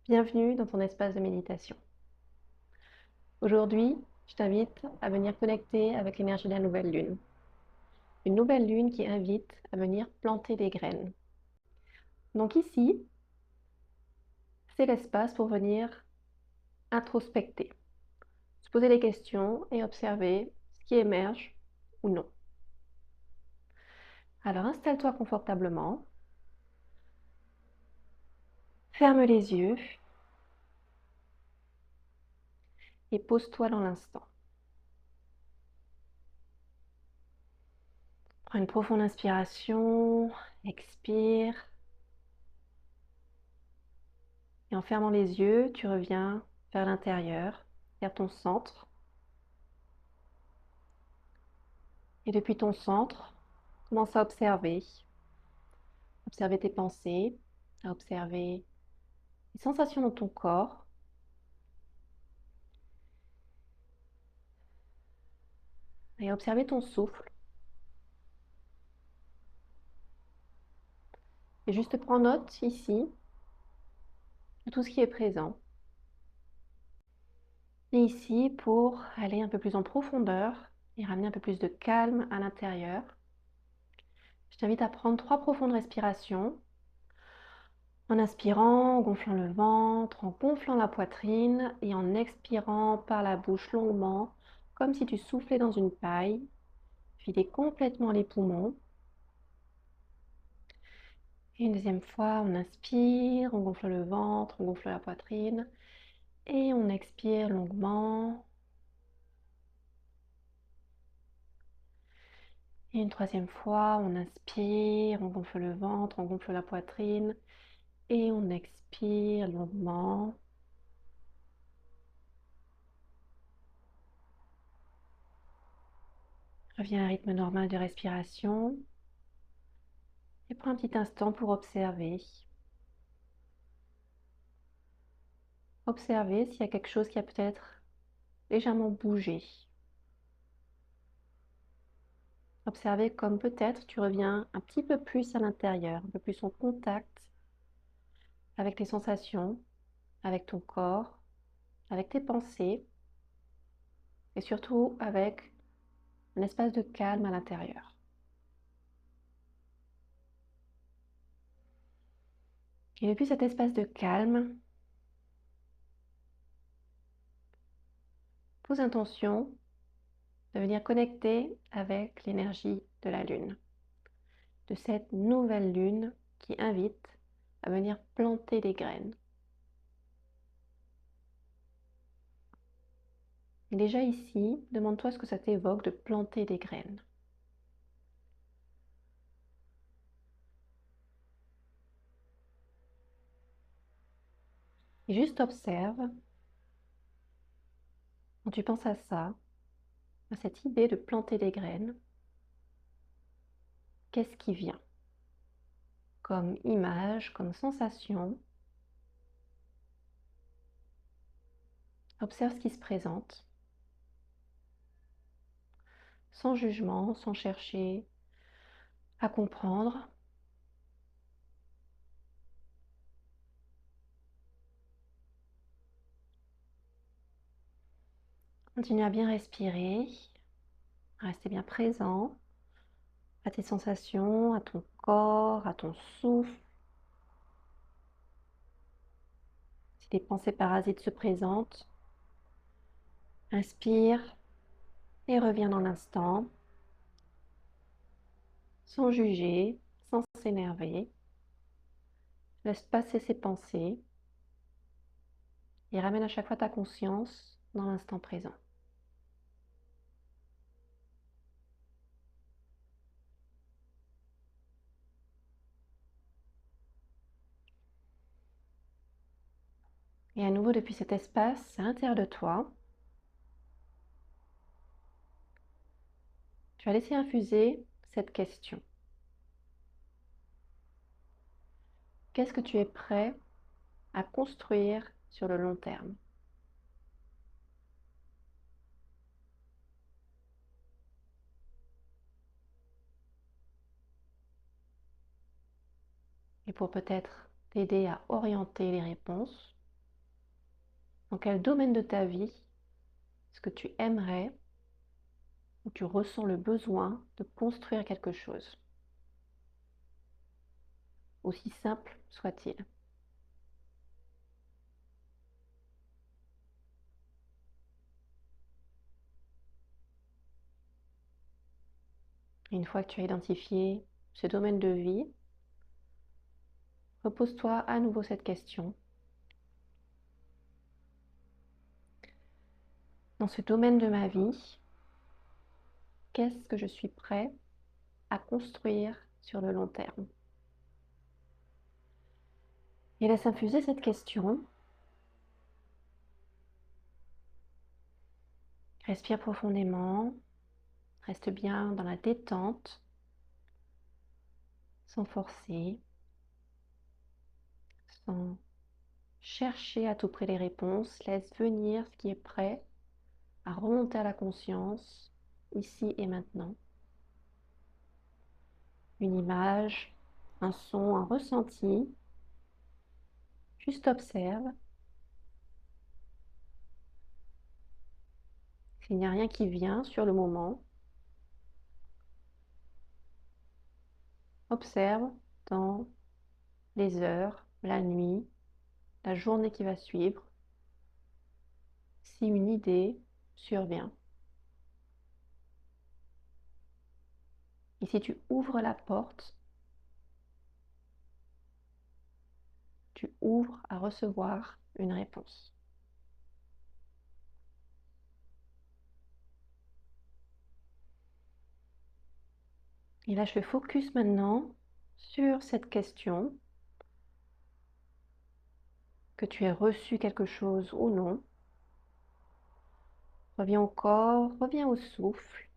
Bienvenue dans ton espace de méditation. Aujourd'hui, je t'invite à venir connecter avec l'énergie de la nouvelle lune. Une nouvelle lune qui invite à venir planter des graines. Donc ici, c'est l'espace pour venir introspecter, se poser des questions et observer ce qui émerge ou non. Alors installe-toi confortablement, ferme les yeux et pose-toi dans l'instant. Prends une profonde inspiration, expire. Et en fermant les yeux, tu reviens vers l'intérieur, vers ton centre. Et depuis ton centre, commence à observer. Observer tes pensées, à observer les sensations dans ton corps. Et à observer ton souffle. Et juste prends note ici de tout ce qui est présent. Et ici, pour aller un peu plus en profondeur et ramener un peu plus de calme à l'intérieur, je t'invite à prendre 3 profondes respirations. En inspirant, en gonflant le ventre, en gonflant la poitrine et en expirant par la bouche longuement, comme si tu soufflais dans une paille. Videz complètement les poumons. Et une deuxième fois, on inspire, on gonfle le ventre, on gonfle la poitrine et on expire longuement. Et une troisième fois, on inspire, on gonfle le ventre, on gonfle la poitrine et on expire longuement. Reviens à un rythme normal de respiration et prends un petit instant pour observer. Observer s'il y a quelque chose qui a peut-être légèrement bougé. Observer comme peut-être tu reviens un petit peu plus à l'intérieur, un peu plus en contact avec tes sensations, avec ton corps, avec tes pensées et surtout avec un espace de calme à l'intérieur. Et depuis cet espace de calme, pose intention de venir connecter avec l'énergie de la lune, de cette nouvelle lune qui invite à venir planter des graines. Et déjà ici, demande-toi ce que ça t'évoque de planter des graines. Et juste observe, quand tu penses à ça, à cette idée de planter des graines, qu'est-ce qui vient comme image, comme sensation? Observe ce qui se présente, sans jugement, sans chercher à comprendre. Continue à bien respirer, à rester bien présent à tes sensations, à ton corps, à ton souffle. Si des pensées parasites se présentent, inspire et reviens dans l'instant, sans juger, sans s'énerver. Laisse passer ces pensées et ramène à chaque fois ta conscience dans l'instant présent. Et à nouveau, depuis cet espace à l'intérieur de toi, tu vas laisser infuser cette question. Qu'est-ce que tu es prêt à construire sur le long terme? Et pour peut-être t'aider à orienter les réponses, Dans quel domaine de ta vie est-ce que tu aimerais ou tu ressens le besoin de construire quelque chose, aussi simple soit-il? Une fois que tu as identifié ce domaine de vie, repose-toi à nouveau cette question. Dans ce domaine de ma vie, qu'est-ce que je suis prêt à construire sur le long terme? Et laisse infuser cette question. Respire profondément, reste bien dans la détente, sans forcer, sans chercher à tout près les réponses. Laisse venir ce qui est prêt à remonter à la conscience, ici et maintenant. Une image, un son, un ressenti. Juste observe. S'il n'y a rien qui vient sur le moment, observe dans les heures, la nuit, la journée qui va suivre, si une idée survient. Et si tu ouvres la porte, tu ouvres à recevoir une réponse. Et là, je fais focus maintenant sur cette question, que tu aies reçu quelque chose ou non. Reviens au corps, reviens au souffle.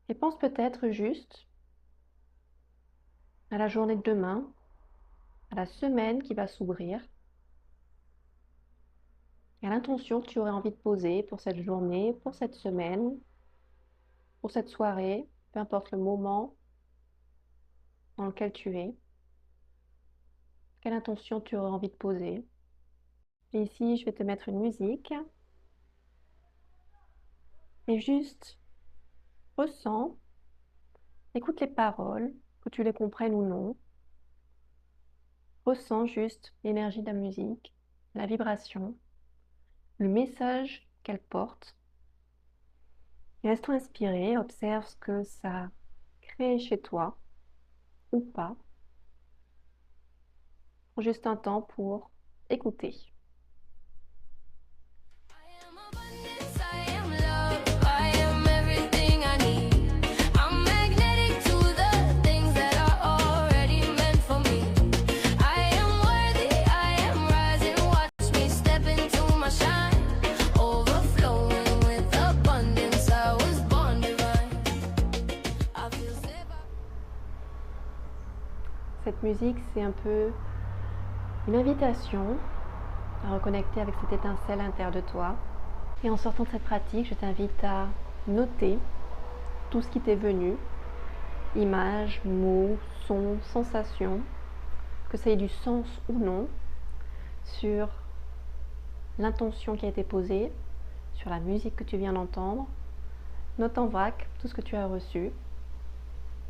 Et pense peut-être juste à la journée de demain, à la semaine qui va s'ouvrir, à l'intention que tu aurais envie de poser pour cette journée, pour cette semaine, pour cette soirée, peu importe le moment dans lequel tu es. Quelle intention tu aurais envie de poser? Et ici, je vais te mettre une musique. Et juste ressens, écoute les paroles, que tu les comprennes ou non. Ressens juste l'énergie de la musique, la vibration, le message qu'elle porte. Et laisse-toi inspirer, observe ce que ça crée chez toi ou pas. Prends juste un temps pour écouter. Cette musique, c'est un peu une invitation à reconnecter avec cette étincelle à l'intérieur de toi. Et en sortant de cette pratique, je t'invite à noter tout ce qui t'est venu, images, mots, sons, sensations, que ça ait du sens ou non, sur l'intention qui a été posée, sur la musique que tu viens d'entendre. Note en vrac tout ce que tu as reçu.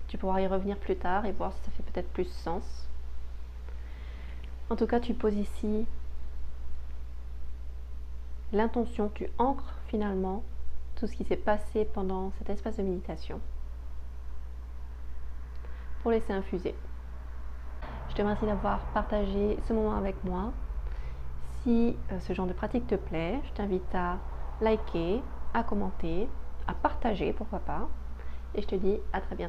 Tu pourras y revenir plus tard et voir si ça fait peut-être plus sens. En tout cas, tu poses ici l'intention, tu ancres finalement tout ce qui s'est passé pendant cet espace de méditation pour laisser infuser. Je te remercie d'avoir partagé ce moment avec moi. Si ce genre de pratique te plaît, je t'invite à liker, à commenter, à partager, pourquoi pas. Et je te dis à très bientôt.